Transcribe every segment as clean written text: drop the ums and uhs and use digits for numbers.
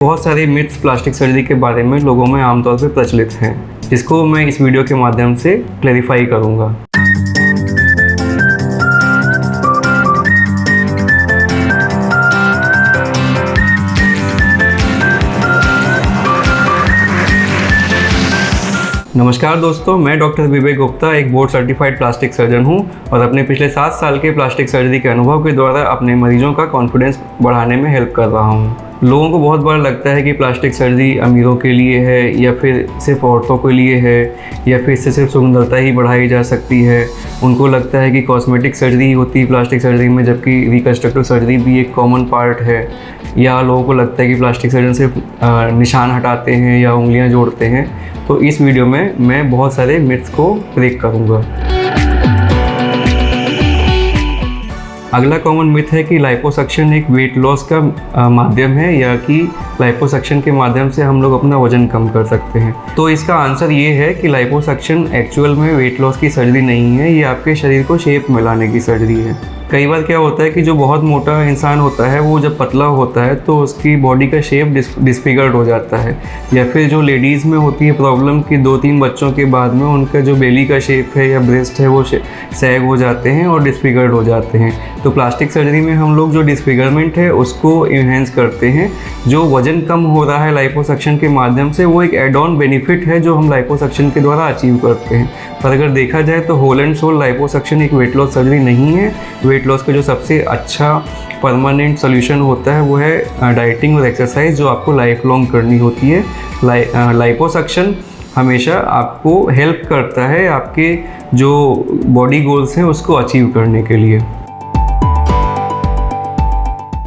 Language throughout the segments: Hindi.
बहुत सारे मिथ्स प्लास्टिक सर्जरी के बारे में लोगों में आमतौर पर प्रचलित हैं, जिसको मैं इस वीडियो के माध्यम से क्लैरिफाई करूंगा। नमस्कार दोस्तों, मैं डॉक्टर विवेक गुप्ता एक बोर्ड सर्टिफाइड प्लास्टिक सर्जन हूं और अपने पिछले 7 साल के प्लास्टिक सर्जरी के अनुभव के द्वारा अपने मरीजों का कॉन्फिडेंस बढ़ाने में हेल्प कर रहा हूं। लोगों को बहुत बार लगता है कि प्लास्टिक सर्जरी अमीरों के लिए है या फिर सिर्फ औरतों के लिए है या फिर इससे सिर्फ सुंदरता ही बढ़ाई जा सकती है। उनको लगता है कि कॉस्मेटिक सर्जरी होती है प्लास्टिक सर्जरी में, जबकि रिकन्स्ट्रक्टिव सर्जरी भी एक कॉमन पार्ट है। या लोगों को लगता है कि प्लास्टिक सर्जन सिर्फ निशान हटाते हैं या उंगलियां जोड़ते हैं। तो इस वीडियो में मैं बहुत सारे मिथ्स को ब्रेक करूंगा। अगला कॉमन मिथ है कि लाइपोसक्शन एक वेट लॉस का माध्यम है या कि लाइपोसक्शन के माध्यम से हम लोग अपना वजन कम कर सकते हैं। तो इसका आंसर ये है कि लाइपोसक्शन एक्चुअल में वेट लॉस की सर्जरी नहीं है, ये आपके शरीर को शेप में लाने की सर्जरी है। कई बार क्या होता है कि जो बहुत मोटा इंसान होता है वो जब पतला होता है तो उसकी बॉडी का शेप डिसफिगर्ड हो जाता है। या फिर जो लेडीज़ में होती है प्रॉब्लम कि 2-3 बच्चों के बाद में उनका जो बेली का शेप है या ब्रेस्ट है वो सैग हो जाते हैं और डिसफिगर्ड हो जाते हैं। तो प्लास्टिक सर्जरी में हम लोग जो डिसफिगरमेंट है उसको इन्हेंस करते हैं। जो वजन कम हो रहा है लाइपोसक्शन के माध्यम से वो एक एड ऑन बेनिफिट है जो हम लाइपोसक्शन के द्वारा अचीव करते हैं। पर अगर देखा जाए तो होल एंड सोल लाइपोसक्शन एक वेट लॉस सर्जरी नहीं है। वेट लॉस का जो सबसे अच्छा परमानेंट सोल्यूशन होता है वो है डाइटिंग और एक्सरसाइज, जो आपको लाइफ लॉन्ग करनी होती है। लाइपोसक्शन हमेशा आपको हेल्प करता है आपके जो बॉडी गोल्स हैं उसको अचीव करने के लिए।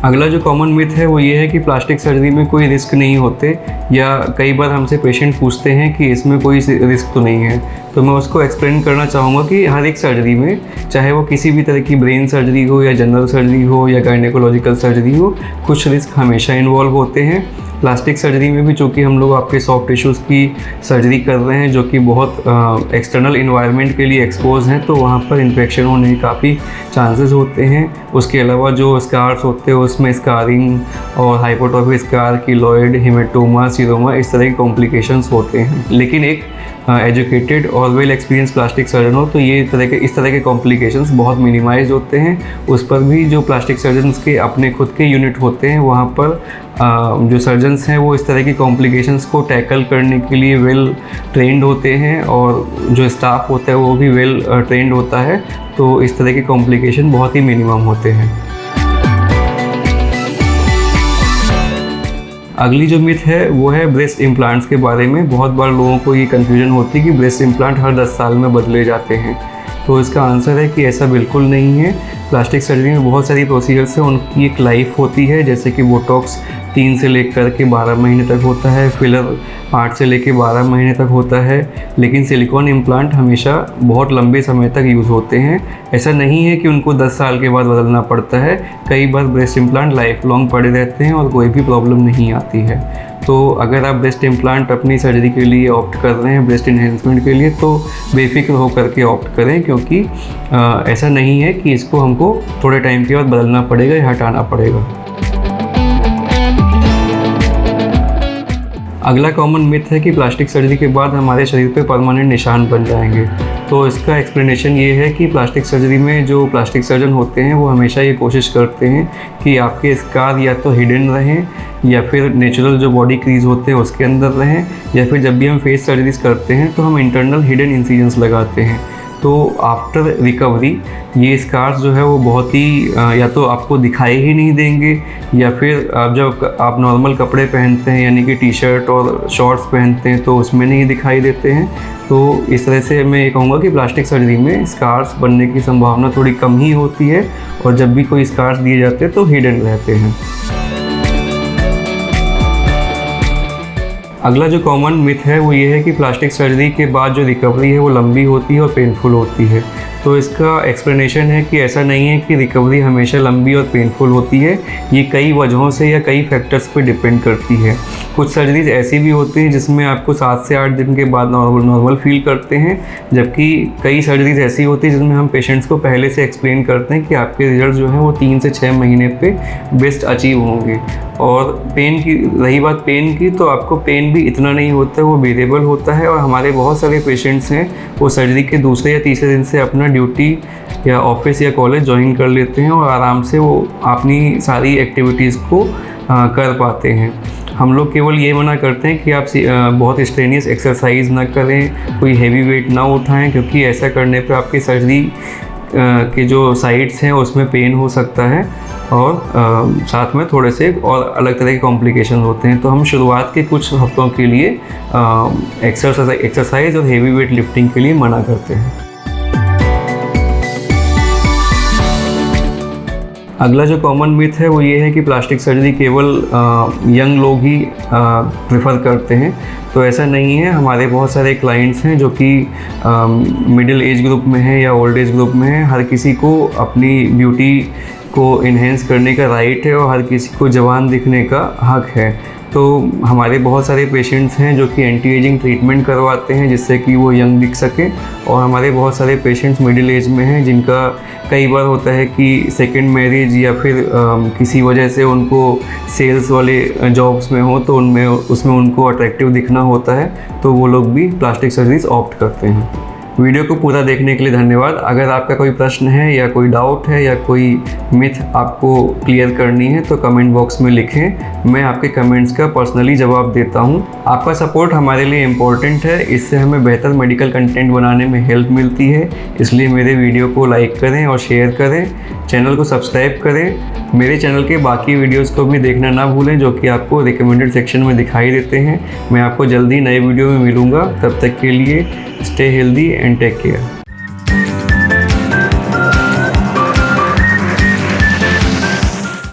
अगला जो कॉमन मिथ है वो ये है कि प्लास्टिक सर्जरी में कोई रिस्क नहीं होते, या कई बार हमसे पेशेंट पूछते हैं कि इसमें कोई रिस्क तो नहीं है। तो मैं उसको एक्सप्लेन करना चाहूँगा कि हर एक सर्जरी में, चाहे वो किसी भी तरह की ब्रेन सर्जरी हो या जनरल सर्जरी हो या गायनेकोलॉजिकल सर्जरी हो, कुछ रिस्क हमेशा इन्वॉल्व होते हैं। प्लास्टिक सर्जरी में भी चूँकि हम लोग आपके सॉफ्ट टिश्यूज़ की सर्जरी कर रहे हैं जो कि बहुत एक्सटर्नल इन्वायरमेंट के लिए एक्सपोज हैं, तो वहाँ पर इन्फेक्शन होने के काफ़ी चांसेस होते हैं। उसके अलावा जो स्कार्स होते हैं उसमें स्कारिंग और हाइपोट्रोफी स्कार, कीलॉइड, हेमेटोमा, सीरोमा, इस तरह के कॉम्प्लिकेशंस होते हैं। लेकिन एक एजुकेटेड और वेल एक्सपीरियंस प्लास्टिक सर्जन हो तो इस तरह के कॉम्प्लिकेशंस बहुत मिनिमाइज होते हैं। उस पर भी जो प्लास्टिक सर्जन्स के अपने खुद के यूनिट होते हैं वहाँ पर जो सर्जन्स हैं वो इस तरह की कॉम्प्लिकेशंस को टैकल करने के लिए वेल ट्रेंड होते हैं और जो स्टाफ होता है वो भी वेल ट्रेंड होता है। तो इस तरह के कॉम्प्लिकेशन बहुत ही मिनिमम होते हैं। अगली जो मिथ है वो है ब्रेस्ट इम्प्लांट्स के बारे में। बहुत बार लोगों को ये कन्फ्यूजन होती है कि ब्रेस्ट इम्प्लांट हर 10 साल में बदले जाते हैं। तो इसका आंसर है कि ऐसा बिल्कुल नहीं है। प्लास्टिक सर्जरी में बहुत सारी प्रोसीजर्स हैं, उनकी एक लाइफ होती है। जैसे कि बोटॉक्स 3 से लेकर के 12 महीने तक होता है, फिलर 8 से लेकर 12 महीने तक होता है, लेकिन सिलिकॉन इम्प्लांट हमेशा बहुत लंबे समय तक यूज़ होते हैं। ऐसा नहीं है कि उनको 10 साल के बाद बदलना पड़ता है। कई बार ब्रेस्ट इम्प्लांट लाइफ लॉन्ग पड़े रहते हैं और कोई भी प्रॉब्लम नहीं आती है। तो अगर आप ब्रेस्ट इम्प्लांट अपनी सर्जरी के लिए ऑप्ट कर रहे हैं, ब्रेस्ट इन्हेंसमेंट के लिए, तो बेफिक्र हो करके ऑप्ट करें, क्योंकि ऐसा नहीं है कि इसको हमको थोड़े टाइम के बाद बदलना पड़ेगा या हटाना पड़ेगा। अगला कॉमन मिथ है कि प्लास्टिक सर्जरी के बाद हमारे शरीर पे परमानेंट निशान बन जाएंगे। तो इसका एक्सप्लेनेशन ये है कि प्लास्टिक सर्जरी में जो प्लास्टिक सर्जन होते हैं वो हमेशा ये कोशिश करते हैं कि आपके स्कार या तो हिडन रहें या फिर नेचुरल जो बॉडी क्रीज होते हैं उसके अंदर रहें, या फिर जब भी हम फेस सर्जरीज करते हैं तो हम इंटरनल हिडन इंसिजन्स लगाते हैं। तो आफ्टर रिकवरी ये स्कार्स जो है वो बहुत ही या तो आपको दिखाई ही नहीं देंगे, या फिर जब आप नॉर्मल कपड़े पहनते हैं यानी कि टी-शर्ट और शॉर्ट्स पहनते हैं तो उसमें नहीं दिखाई देते हैं। तो इस तरह से मैं ये कहूँगा कि प्लास्टिक सर्जरी में स्कार्स बनने की संभावना थोड़ी कम ही होती है, और जब भी कोई स्कार्स दिए जाते हैं तो हिडन रहते हैं। अगला जो कॉमन मिथ है वो ये है कि प्लास्टिक सर्जरी के बाद जो रिकवरी है वो लंबी होती है और पेनफुल होती है। तो इसका एक्सप्लेनेशन है कि ऐसा नहीं है कि रिकवरी हमेशा लंबी और पेनफुल होती है, ये कई वजहों से या कई फैक्टर्स पे डिपेंड करती है। कुछ सर्जरीज ऐसी भी होती हैं जिसमें आपको 7 से 8 दिन के बाद नॉर्मल फील करते हैं, जबकि कई सर्जरीज ऐसी होती है जिसमें हम पेशेंट्स को पहले से एक्सप्लेन करते हैं कि आपके रिजल्ट जो है वो 3 से 6 महीने पे बेस्ट अचीव होंगे। और पेन की रही बात पेन की, तो आपको पेन भी इतना नहीं होता है, वो वेरिएबल होता है। और हमारे बहुत सारे पेशेंट्स हैं वो सर्जरी के दूसरे या तीसरे दिन से अपना ड्यूटी या ऑफिस या कॉलेज ज्वाइन कर लेते हैं और आराम से वो अपनी सारी एक्टिविटीज़ को कर पाते हैं। हम लोग केवल ये मना करते हैं कि आप बहुत स्ट्रेनियस एक्सरसाइज ना करें, कोई हैवी वेट ना उठाएं, क्योंकि ऐसा करने पे आपकी सर्जरी के जो साइड्स हैं उसमें पेन हो सकता है और साथ में थोड़े से और अलग तरह के कॉम्प्लिकेशन होते हैं। तो हम शुरुआत के कुछ हफ्तों के लिए एक्सरसाइज और हैवी वेट लिफ्टिंग के लिए मना करते हैं। अगला जो कॉमन मिथ है वो ये है कि प्लास्टिक सर्जरी केवल यंग लोग ही प्रेफर करते हैं। तो ऐसा नहीं है, हमारे बहुत सारे क्लाइंट्स हैं जो कि मिडिल एज ग्रुप में हैं या ओल्ड एज ग्रुप में हैं। हर किसी को अपनी ब्यूटी को इन्हेंस करने का राइट है और हर किसी को जवान दिखने का हक है। तो हमारे बहुत सारे पेशेंट्स हैं जो कि एंटी एजिंग ट्रीटमेंट करवाते हैं जिससे कि वो यंग दिख सकें, और हमारे बहुत सारे पेशेंट्स मिडिल एज में हैं जिनका कई बार होता है कि सेकंड मैरिज या फिर किसी वजह से उनको सेल्स वाले जॉब्स में हो तो उसमें उनको अट्रैक्टिव दिखना होता है, तो वो लोग भी प्लास्टिक सर्जरीज ऑप्ट करते हैं। वीडियो को पूरा देखने के लिए धन्यवाद। अगर आपका कोई प्रश्न है या कोई डाउट है या कोई मिथ आपको क्लियर करनी है तो कमेंट बॉक्स में लिखें, मैं आपके कमेंट्स का पर्सनली जवाब देता हूं। आपका सपोर्ट हमारे लिए इम्पोर्टेंट है, इससे हमें बेहतर मेडिकल कंटेंट बनाने में हेल्प मिलती है। इसलिए मेरे वीडियो को लाइक करें और शेयर करें, चैनल को सब्सक्राइब करें। मेरे चैनल के बाकी वीडियोज़ को भी देखना ना भूलें जो कि आपको रिकमेंडेड सेक्शन में दिखाई देते हैं। मैं आपको जल्दी नए वीडियो में मिलूँगा, तब तक के लिए stay healthy and take care.